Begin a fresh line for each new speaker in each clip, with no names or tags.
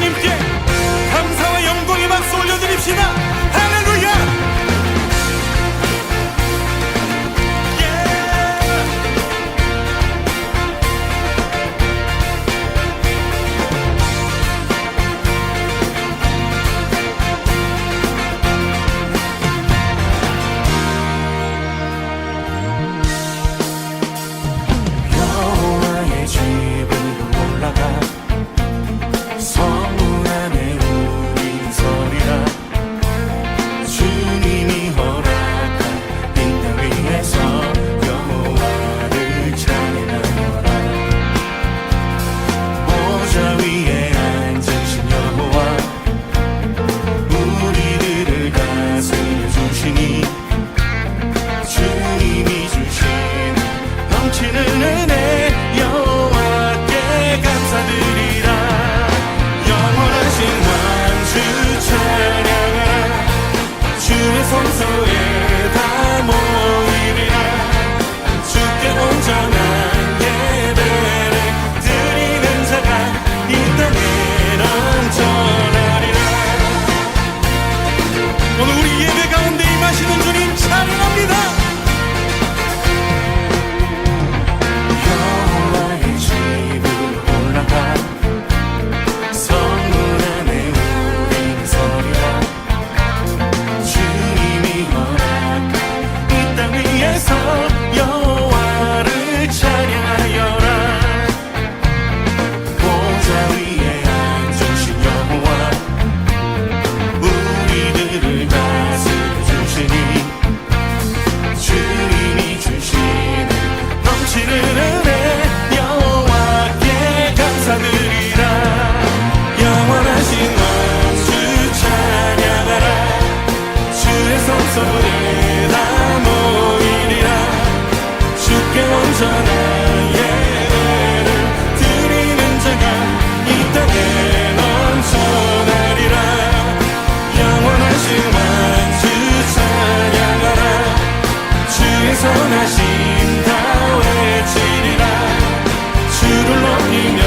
주님께 감사와 영광의 박수 올려드립시다. 할렐루야. 성소에 다 모이리라. 주께 온전한 예배를 드리는 자가 이 땅에 넘쳐나리라. 오늘 우리 예배 가운데 임하시는 주님 찬양합니다.
여호와의 집으로 올라가 성문 안에 우리는 서리라. 여호와를 찬양하여라. 보좌 위에 앉으신 여호와 우리들을 다스려 주시니 주님이 주시는 넘치는 은혜 여호와께 감사드리라. 영원하신 왕주 찬양하라. 주의 성소에 다 모이리라. 주께 온전한 예배를 드리는 자가 이 땅에 넘쳐나리라. 영원하신 왕주 찬양하라. 주의 선하심 다 외치리라. 주를 높이며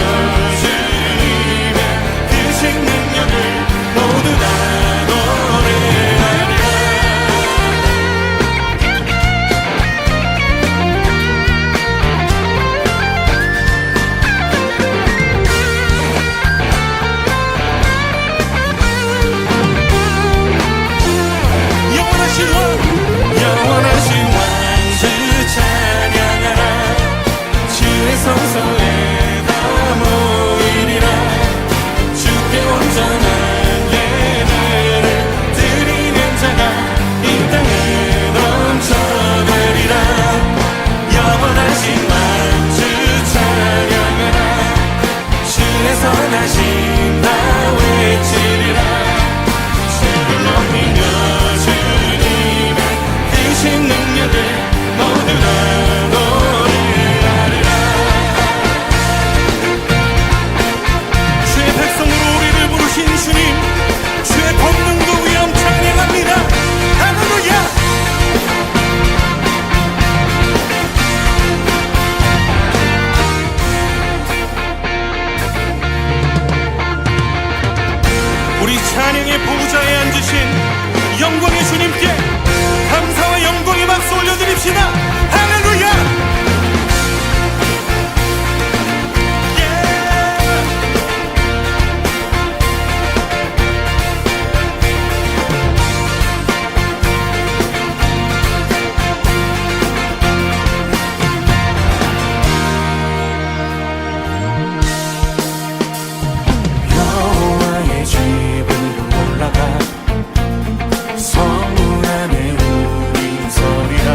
주님의 크신 능력을 모두 다 노래하리라. 영원하신 왕주 찬양하라. 주의 성소에 다 모이리라. 주께 온전한 예배를 드리는 자가 이 땅에 넘쳐나리라. 영원하신 왕주 찬양하라. 주의 선하심 다 외치리라. 주를 높이며 능력을 모두 다 노래하리라. 주의 백성으로 우리를 부르신 주님, 주의 권능도 위엄 찬양합니다. 할렐루야. 우리 찬양의 보좌에 앉으신 영광의 주님께 감사와 영광의 박수 올려드립시다. 할렐루야. 여호와의 집으로 올라가 성문 안에 우리는 서리라.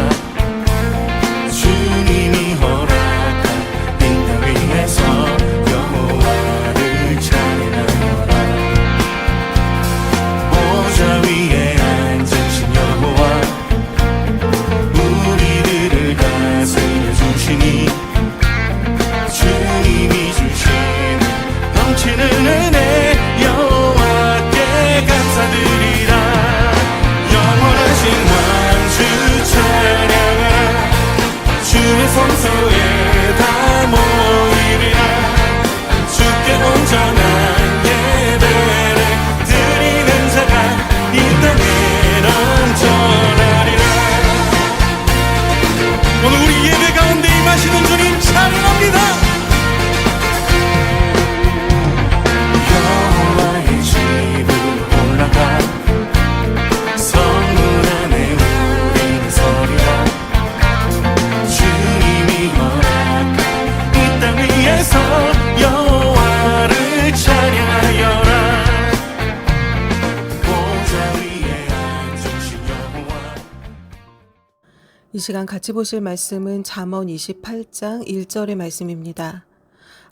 시간 같이 보실 말씀은 잠언 28장 1절의 말씀입니다.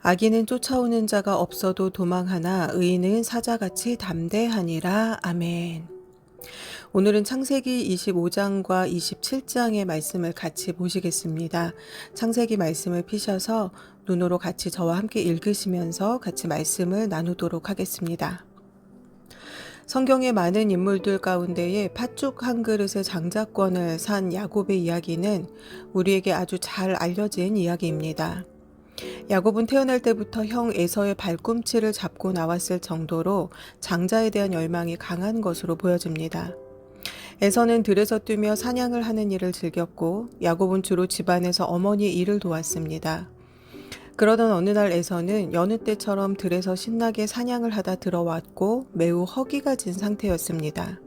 악인은 쫓아오는 자가 없어도 도망하나 의인은 사자같이 담대하니라. 아멘. 오늘은 창세기 25장과 27장의 말씀을 같이 보시겠습니다. 창세기 말씀을 피셔서 눈으로 같이 저와 함께 읽으시면서 같이 말씀을 나누도록 하겠습니다. 성경의 많은 인물들 가운데에 팥죽 한 그릇의 장자권을 산 야곱의 이야기는 우리에게 아주 잘 알려진 이야기입니다. 야곱은 태어날 때부터 형 에서의 발꿈치를 잡고 나왔을 정도로 장자에 대한 열망이 강한 것으로 보여집니다. 에서는 들에서 뛰며 사냥을 하는 일을 즐겼고 야곱은 주로 집안에서 어머니의 일을 도왔습니다. 그러던 어느 날 에서는 여느 때처럼 들에서 신나게 사냥을 하다 들어왔고 매우 허기가 진 상태였습니다.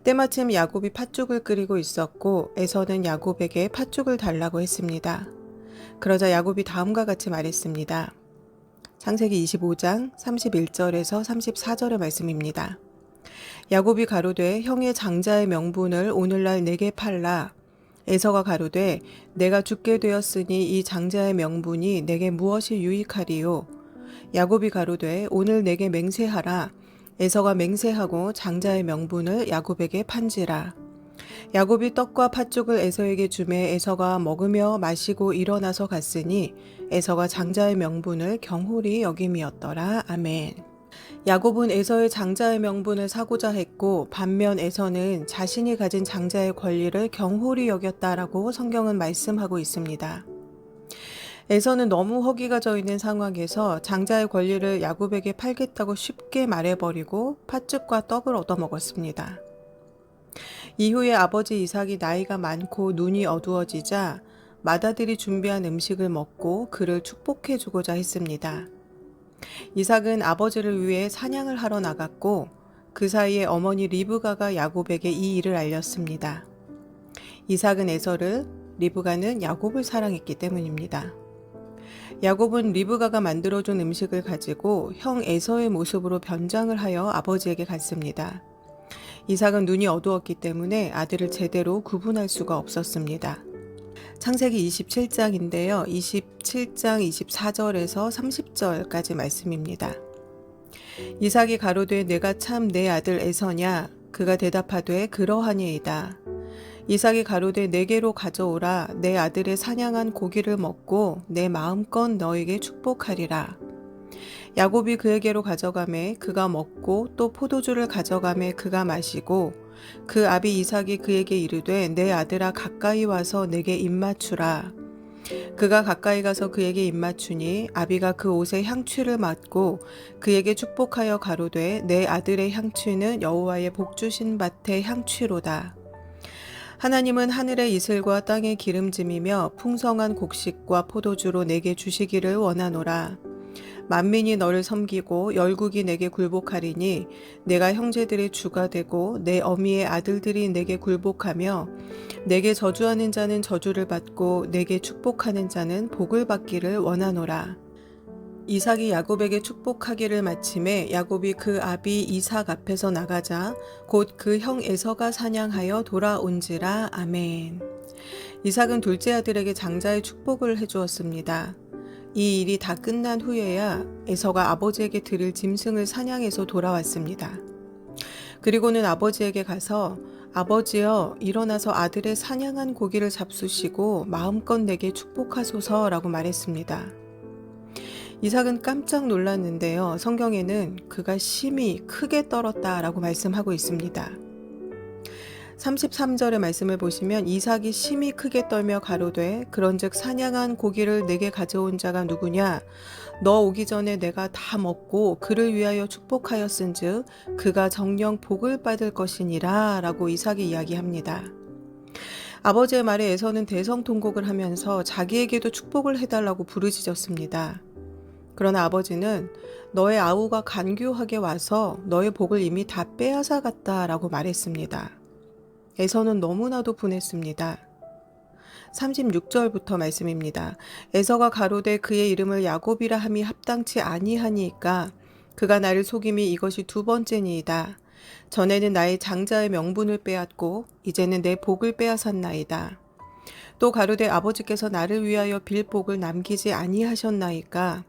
때마침 야곱이 팥죽을 끓이고 있었고 에서는 야곱에게 팥죽을 달라고 했습니다. 그러자 야곱이 다음과 같이 말했습니다. 창세기 25장 31절에서 34절의 말씀입니다. 야곱이 가로되 형의 장자의 명분을 오늘날 내게 팔라. 에서가 가로되 내가 죽게 되었으니 이 장자의 명분이 내게 무엇이 유익하리요. 야곱이 가로되 오늘 내게 맹세하라. 에서가 맹세하고 장자의 명분을 야곱에게 판지라. 야곱이 떡과 팥죽을 에서에게 주매 에서가 먹으며 마시고 일어나서 갔으니 에서가 장자의 명분을 경홀히 여김이었더라. 아멘. 야곱은 에서의 장자의 명분을 사고자 했고 반면 에서는 자신이 가진 장자의 권리를 경홀히 여겼다라고 성경은 말씀하고 있습니다. 에서는 너무 허기가 져 있는 상황에서 장자의 권리를 야곱에게 팔겠다고 쉽게 말해버리고 팥죽과 떡을 얻어먹었습니다. 이후에 아버지 이삭이 나이가 많고 눈이 어두워지자 맏아들이 준비한 음식을 먹고 그를 축복해주고자 했습니다. 이삭은 아버지를 위해 사냥을 하러 나갔고 그 사이에 어머니 리브가가 야곱에게 이 일을 알렸습니다. 이삭은 에서를, 리브가는 야곱을 사랑했기 때문입니다. 야곱은 리브가가 만들어준 음식을 가지고 형 에서의 모습으로 변장을 하여 아버지에게 갔습니다. 이삭은 눈이 어두웠기 때문에 아들을 제대로 구분할 수가 없었습니다. 창세기 27장인데요. 27장 24절에서 30절까지 말씀입니다. 이삭이 가로되 내가 참 내 아들 에서냐? 그가 대답하되 그러하니이다. 이삭이 가로되 내게로 가져오라. 내 아들의 사냥한 고기를 먹고 내 마음껏 너에게 축복하리라. 야곱이 그에게로 가져가매 그가 먹고 또 포도주를 가져가매 그가 마시고 그 아비 이삭이 그에게 이르되 내 아들아 가까이 와서 내게 입맞추라. 그가 가까이 가서 그에게 입맞추니 아비가 그 옷에 향취를 맡고 그에게 축복하여 가로되 내 아들의 향취는 여호와의 복주신 밭의 향취로다. 하나님은 하늘의 이슬과 땅의 기름짐이며 풍성한 곡식과 포도주로 내게 주시기를 원하노라. 만민이 너를 섬기고 열국이 내게 굴복하리니 내가 형제들의 주가 되고 내 어미의 아들들이 내게 굴복하며 내게 저주하는 자는 저주를 받고 내게 축복하는 자는 복을 받기를 원하노라. 이삭이 야곱에게 축복하기를 마침에 야곱이 그 아비 이삭 앞에서 나가자 곧 그 형 에서가 사냥하여 돌아온지라. 아멘. 이삭은 둘째 아들에게 장자의 축복을 해주었습니다. 이 일이 다 끝난 후에야 에서가 아버지에게 드릴 짐승을 사냥해서 돌아왔습니다. 그리고는 아버지에게 가서 아버지여 일어나서 아들의 사냥한 고기를 잡수시고 마음껏 내게 축복하소서라고 말했습니다. 이삭은 깜짝 놀랐는데요. 성경에는 그가 심히 크게 떨었다라고 말씀하고 있습니다. 33절의 말씀을 보시면 이삭이 심히 크게 떨며 가로되 그런즉 사냥한 고기를 내게 가져온 자가 누구냐? 너 오기 전에 내가 다 먹고 그를 위하여 축복하였은즉 그가 정녕 복을 받을 것이니라 라고 이삭이 이야기합니다. 아버지의 말에 에서는 대성통곡을 하면서 자기에게도 축복을 해달라고 부르짖었습니다. 그러나 아버지는 너의 아우가 간교하게 와서 너의 복을 이미 다 빼앗아 갔다라고 말했습니다. 에서는 너무나도 분했습니다. 36절부터 말씀입니다. 에서가 가로되 그의 이름을 야곱이라 함이 합당치 아니하니까 그가 나를 속임이 이것이 두 번째니이다. 전에는 나의 장자의 명분을 빼앗고 이제는 내 복을 빼앗았나이다. 또 가로되 아버지께서 나를 위하여 빌 복을 남기지 아니하셨나이까.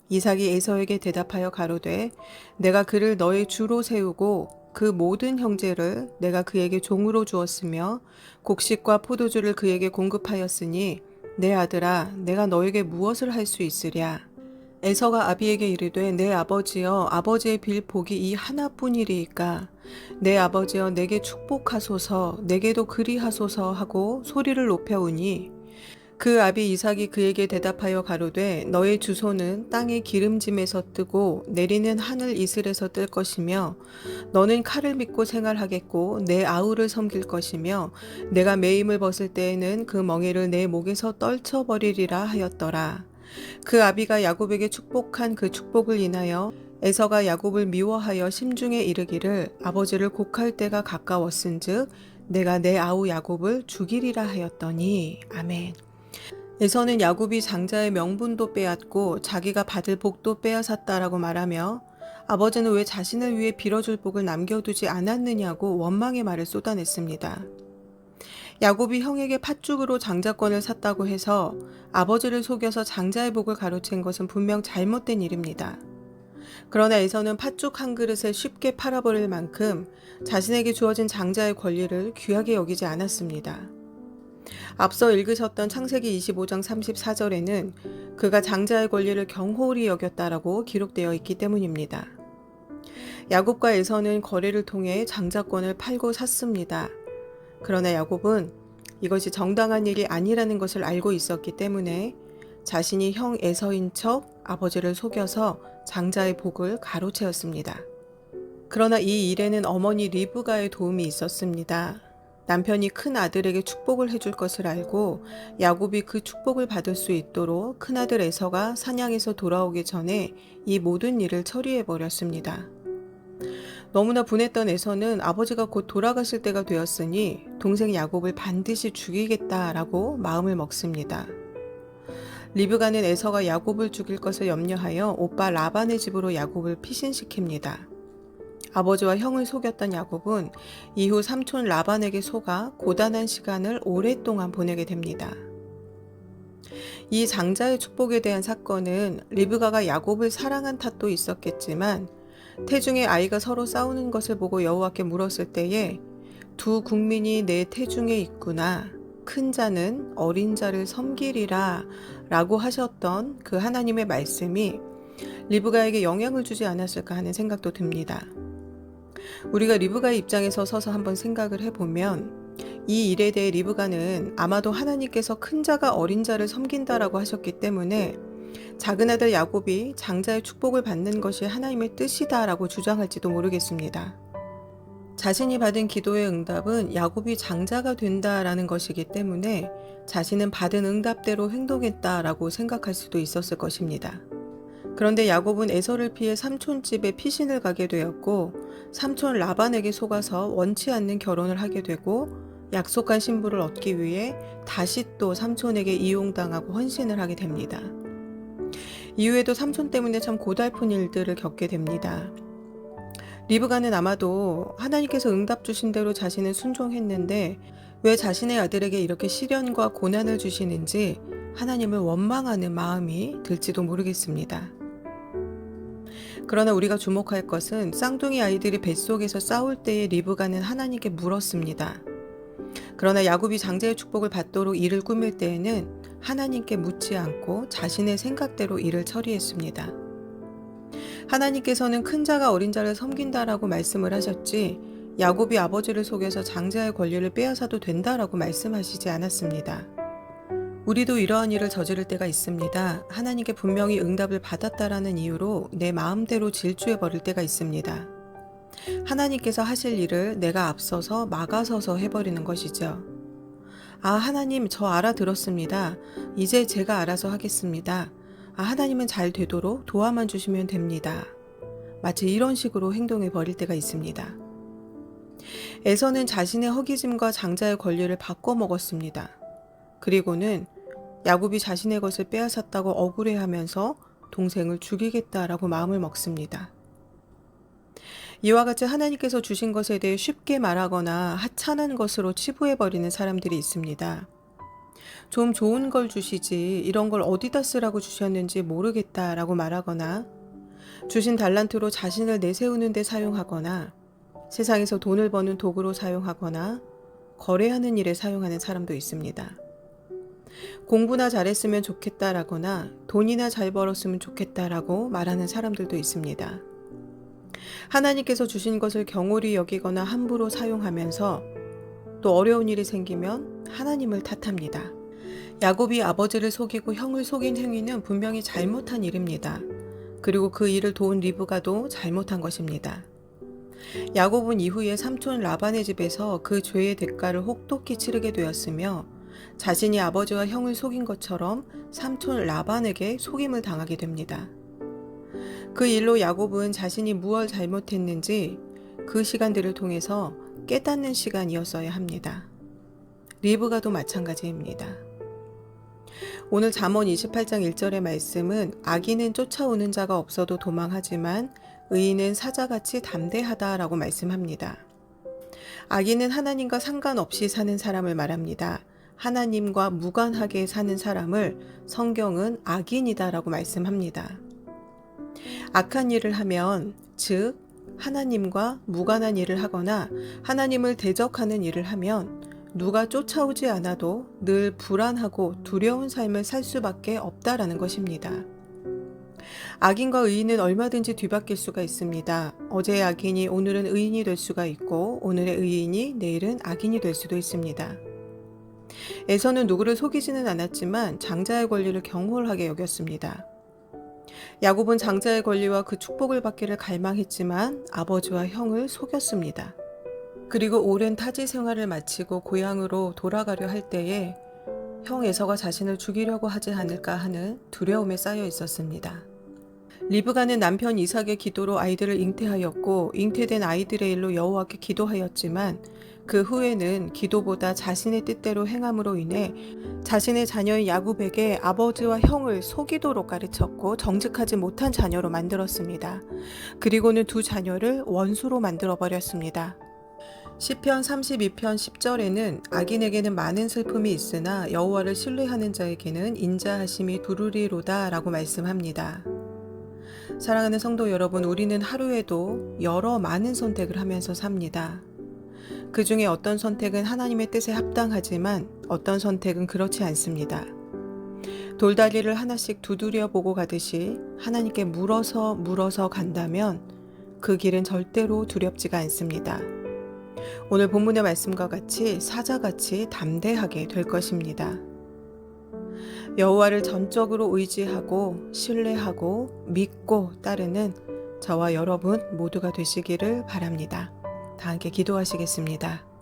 이삭이 에서에게 대답하여 가로되 내가 그를 너의 주로 세우고 그 모든 형제를 내가 그에게 종으로 주었으며 곡식과 포도주를 그에게 공급하였으니 내 아들아 내가 너에게 무엇을 할 수 있으랴. 에서가 아비에게 이르되 내 아버지여 아버지의 빌 복이 이 하나뿐이리이까. 내 아버지여 내게 축복하소서 내게도 그리하소서 하고 소리를 높여오니 그 아비 이삭이 그에게 대답하여 가로되 너의 주소는 땅의 기름짐에서 뜨고 내리는 하늘 이슬에서 뜰 것이며 너는 칼을 믿고 생활하겠고 내 아우를 섬길 것이며 내가 매임을 벗을 때에는 그 멍에를 내 목에서 떨쳐버리리라 하였더라. 그 아비가 야곱에게 축복한 그 축복을 인하여 에서가 야곱을 미워하여 심중에 이르기를 아버지를 곡할 때가 가까웠은즉 내가 내 아우 야곱을 죽이리라 하였더니 아멘. 에서는 야곱이 장자의 명분도 빼앗고 자기가 받을 복도 빼앗았다라고 말하며 아버지는 왜 자신을 위해 빌어줄 복을 남겨두지 않았느냐고 원망의 말을 쏟아냈습니다. 야곱이 형에게 팥죽으로 장자권을 샀다고 해서 아버지를 속여서 장자의 복을 가로챈 것은 분명 잘못된 일입니다. 그러나 에서는 팥죽 한 그릇에 쉽게 팔아버릴 만큼 자신에게 주어진 장자의 권리를 귀하게 여기지 않았습니다. 앞서 읽으셨던 창세기 25장 34절에는 그가 장자의 권리를 경홀히 여겼다라고 기록되어 있기 때문입니다. 야곱과 에서는 거래를 통해 장자권을 팔고 샀습니다. 그러나 야곱은 이것이 정당한 일이 아니라는 것을 알고 있었기 때문에 자신이 형 에서인 척 아버지를 속여서 장자의 복을 가로채었습니다. 그러나 이 일에는 어머니 리브가의 도움이 있었습니다. 남편이 큰 아들에게 축복을 해줄 것을 알고 야곱이 그 축복을 받을 수 있도록 큰아들 에서가 사냥에서 돌아오기 전에 이 모든 일을 처리해 버렸습니다. 너무나 분했던 에서는 아버지가 곧 돌아가실 때가 되었으니 동생 야곱을 반드시 죽이겠다라고 마음을 먹습니다. 리브가는 에서가 야곱을 죽일 것을 염려하여 오빠 라반의 집으로 야곱을 피신시킵니다. 아버지와 형을 속였던 야곱은 이후 삼촌 라반에게 속아 고단한 시간을 오랫동안 보내게 됩니다. 이 장자의 축복에 대한 사건은 리브가가 야곱을 사랑한 탓도 있었겠지만 태중의 아이가 서로 싸우는 것을 보고 여호와께 물었을 때에 두 국민이 내 태중에 있구나. 큰 자는 어린 자를 섬기리라 라고 하셨던 그 하나님의 말씀이 리브가에게 영향을 주지 않았을까 하는 생각도 듭니다. 우리가 리브가의 입장에서 서서 한번 생각을 해보면 이 일에 대해 리브가는 아마도 하나님께서 큰 자가 어린 자를 섬긴다라고 하셨기 때문에 작은 아들 야곱이 장자의 축복을 받는 것이 하나님의 뜻이다라고 주장할지도 모르겠습니다. 자신이 받은 기도의 응답은 야곱이 장자가 된다라는 것이기 때문에 자신은 받은 응답대로 행동했다라고 생각할 수도 있었을 것입니다. 그런데 야곱은 에서를 피해 삼촌 집에 피신을 가게 되었고 삼촌 라반에게 속아서 원치 않는 결혼을 하게 되고 약속한 신부를 얻기 위해 다시 또 삼촌에게 이용당하고 헌신을 하게 됩니다. 이후에도 삼촌 때문에 참 고달픈 일들을 겪게 됩니다. 리브가는 아마도 하나님께서 응답 주신 대로 자신은 순종했는데 왜 자신의 아들에게 이렇게 시련과 고난을 주시는지 하나님을 원망하는 마음이 들지도 모르겠습니다. 그러나 우리가 주목할 것은 쌍둥이 아이들이 뱃속에서 싸울 때에 리브가는 하나님께 물었습니다. 그러나 야곱이 장자의 축복을 받도록 일을 꾸밀 때에는 하나님께 묻지 않고 자신의 생각대로 일을 처리했습니다. 하나님께서는 큰 자가 어린 자를 섬긴다라고 말씀을 하셨지 야곱이 아버지를 속여서 장자의 권리를 빼앗아도 된다라고 말씀하시지 않았습니다. 우리도 이러한 일을 저지를 때가 있습니다. 하나님께 분명히 응답을 받았다라는 이유로 내 마음대로 질주해버릴 때가 있습니다. 하나님께서 하실 일을 내가 앞서서 막아서서 해버리는 것이죠. 아, 하나님 저 알아들었습니다. 이제 제가 알아서 하겠습니다. 아, 하나님은 잘 되도록 도와만 주시면 됩니다. 마치 이런 식으로 행동해 버릴 때가 있습니다. 에서는 자신의 허기짐과 장자의 권리를 바꿔 먹었습니다. 그리고는 야곱이 자신의 것을 빼앗았다고 억울해하면서 동생을 죽이겠다라고 마음을 먹습니다. 이와 같이 하나님께서 주신 것에 대해 쉽게 말하거나 하찮은 것으로 치부해버리는 사람들이 있습니다. 좀 좋은 걸 주시지 이런 걸 어디다 쓰라고 주셨는지 모르겠다라고 말하거나 주신 달란트로 자신을 내세우는 데 사용하거나 세상에서 돈을 버는 도구로 사용하거나 거래하는 일에 사용하는 사람도 있습니다. 공부나 잘했으면 좋겠다라거나 돈이나 잘 벌었으면 좋겠다라고 말하는 사람들도 있습니다. 하나님께서 주신 것을 경홀히 여기거나 함부로 사용하면서 또 어려운 일이 생기면 하나님을 탓합니다. 야곱이 아버지를 속이고 형을 속인 행위는 분명히 잘못한 일입니다. 그리고 그 일을 도운 리브가도 잘못한 것입니다. 야곱은 이후에 삼촌 라반의 집에서 그 죄의 대가를 혹독히 치르게 되었으며 자신이 아버지와 형을 속인 것처럼 삼촌 라반에게 속임을 당하게 됩니다. 그 일로 야곱은 자신이 무엇을 잘못했는지 그 시간들을 통해서 깨닫는 시간이었어야 합니다. 리브가도 마찬가지입니다. 오늘 잠언 28장 1절의 말씀은 악인은 쫓아오는 자가 없어도 도망하지만 의인은 사자같이 담대하다라고 말씀합니다. 악인은 하나님과 상관없이 사는 사람을 말합니다. 하나님과 무관하게 사는 사람을 성경은 악인이다라고 말씀합니다. 악한 일을 하면, 즉 하나님과 무관한 일을 하거나 하나님을 대적하는 일을 하면 누가 쫓아오지 않아도 늘 불안하고 두려운 삶을 살 수밖에 없다라는 것입니다. 악인과 의인은 얼마든지 뒤바뀔 수가 있습니다. 어제의 악인이 오늘은 의인이 될 수가 있고 오늘의 의인이 내일은 악인이 될 수도 있습니다. 에서는 누구를 속이지는 않았지만 장자의 권리를 경홀하게 여겼습니다. 야곱은 장자의 권리와 그 축복을 받기를 갈망했지만 아버지와 형을 속였습니다. 그리고 오랜 타지 생활을 마치고 고향으로 돌아가려 할 때에 형 에서가 자신을 죽이려고 하지 않을까 하는 두려움에 쌓여 있었습니다. 리브가는 남편 이삭의 기도로 아이들을 잉태하였고 잉태된 아이들의 일로 여호와께 기도하였지만 그 후에는 기도보다 자신의 뜻대로 행함으로 인해 자신의 자녀인 야곱에게 아버지와 형을 속이도록 가르쳤고 정직하지 못한 자녀로 만들었습니다. 그리고는 두 자녀를 원수로 만들어 버렸습니다. 시편 32편 10절에는 악인에게는 많은 슬픔이 있으나 여호와를 신뢰하는 자에게는 인자하심이 두루리로다 라고 말씀합니다. 사랑하는 성도 여러분, 우리는 하루에도 여러 많은 선택을 하면서 삽니다. 그 중에 어떤 선택은 하나님의 뜻에 합당하지만 어떤 선택은 그렇지 않습니다. 돌다리를 하나씩 두드려 보고 가듯이 하나님께 물어서 간다면 그 길은 절대로 두렵지가 않습니다. 오늘 본문의 말씀과 같이 사자같이 담대하게 될 것입니다. 여호와를 전적으로 의지하고 신뢰하고 믿고 따르는 저와 여러분 모두가 되시기를 바랍니다. 다 함께 기도하시겠습니다.